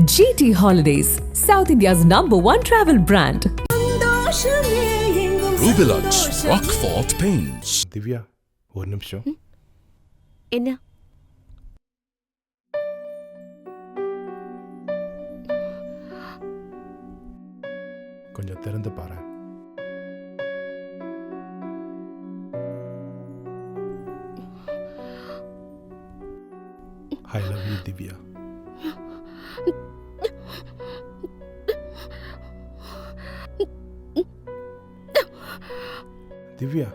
GT Holidays, South India's #1 travel brand. Rubilux Rockfort Paints. Divya ஒரு நிமிஷம். என்ன? கொஞ்சம் திறந்து பாரு. I love you, Divya. Divya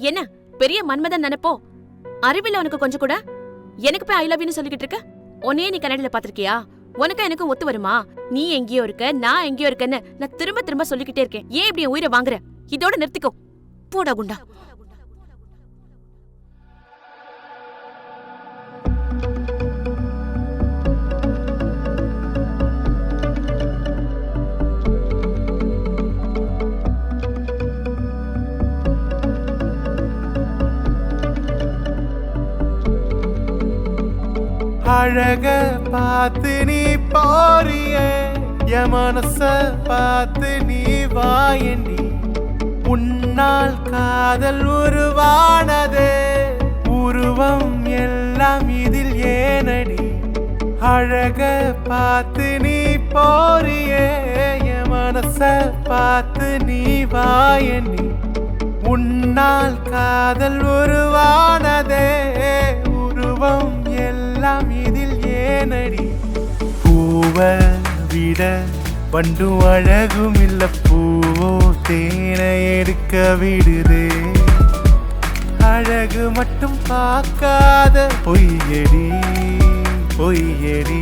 என்ன பெரிய மன்மதன் நினைப்போ? அறிவில உனக்கு கொஞ்சம் கூட? எனக்கு போய் ஐ லவ் யூன்னு சொல்லிக்கிட்டு இருக்க? உன்னையே நீ கன்னடில பாத்திருக்கியா? உனக்கு எனக்கு ஒத்து வருமா? நீ எங்கேயோ இருக்க, நான் எங்கேயோ இருக்கேன்னு நான் திரும்ப திரும்ப சொல்லிக்கிட்டே இருக்கேன். ஏன் இப்படி உயிரை வாங்குற? இதோட நிறுத்திக்கோ. போடா குண்டா. அழக பார்த்து நீ போறியே, என் மனச பார்த்து நீ வாயண்டி. உன்னால் காதல் உருவானதே, உருவம் எல்லாம் இதில் ஏனடி. அழக பார்த்து நீ போறியே, என் மனச பார்த்து நீ வாயண்டி. உன்னால் காதல் உருவானதே, உருவம் எல்லாம் இதில் ஏனடி. பூவ விட பண்டும் அழகும் இல்ல, பூவோ தேனை எடுக்க விடுதே. அழகு மட்டும் பார்க்காத பொய்யடி பொய்யடி.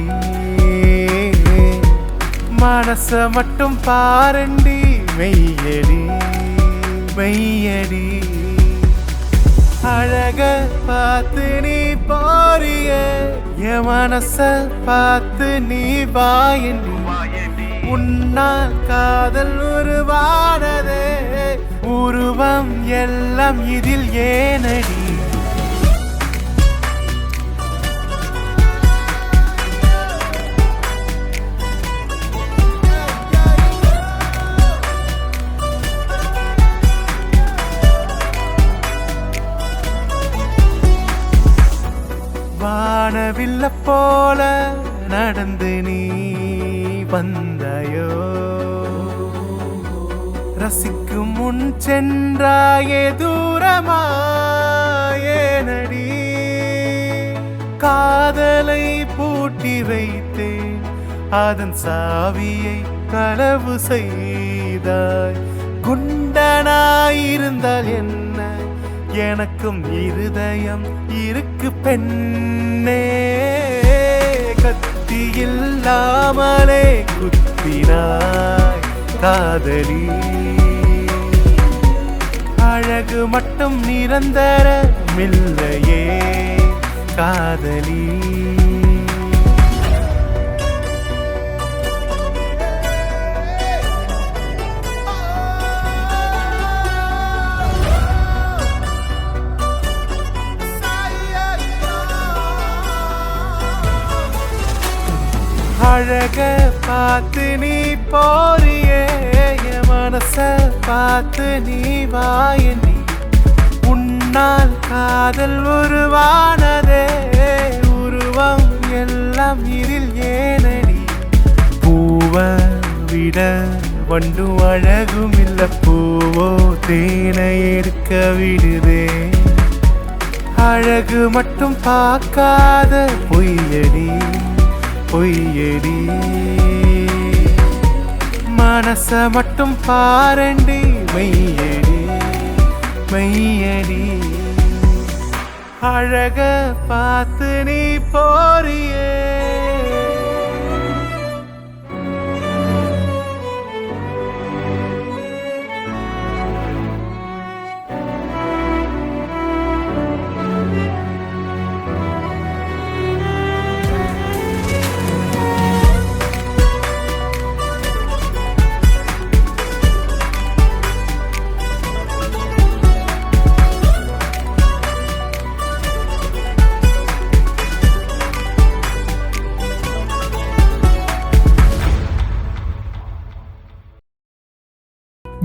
மனச மட்டும் பாரண்டி மெய்யடி மெய்யடி. அழக பார்த்து நீ போறியே, என் மனச பார்த்து நீ வாயண்டி. உன்னால் காதல் உருவானதே, உருவம் எல்லாம் இதில் ஏனடி. வானவில்ல போல நடந்து நீ வந்தாயோ, ரசிக்கும் முன் சென்றாயே தூரமாயேனடி. காதலை பூட்டி வைத்தேன், அதன் சாவியை களவு செய்தாய். குண்டனாயிருந்தால் என்ன, எனக்கும் இருதயம் இருக்கு பெண்ணே. கத்தி இல்லாமலே குத்தினாய் காதலி. அழகு மட்டும் நிரந்தரமில்லையே காதலி. அழக பார்த்து நீ போறியே, என் மனச பார்த்து நீ வாயண்டி. உன்னால் காதல் உருவானதே, உருவம் எல்லாம் இதில் ஏனடி. பூவ விட வண்டும் அழகும் இல்ல, பூவோ தேனை எடுக்க விடுதே. அழகு மட்டும் பார்க்காத பொய்யடி பொய்யடி. மனச மட்டும் பாரண்டி மெய்யடி மெய்யடி. அழக பார்த்து நீ போறியே.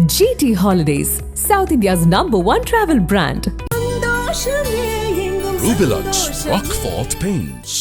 GT Holidays, South India's #1 travel brand. Rubilux Rockfort Paints.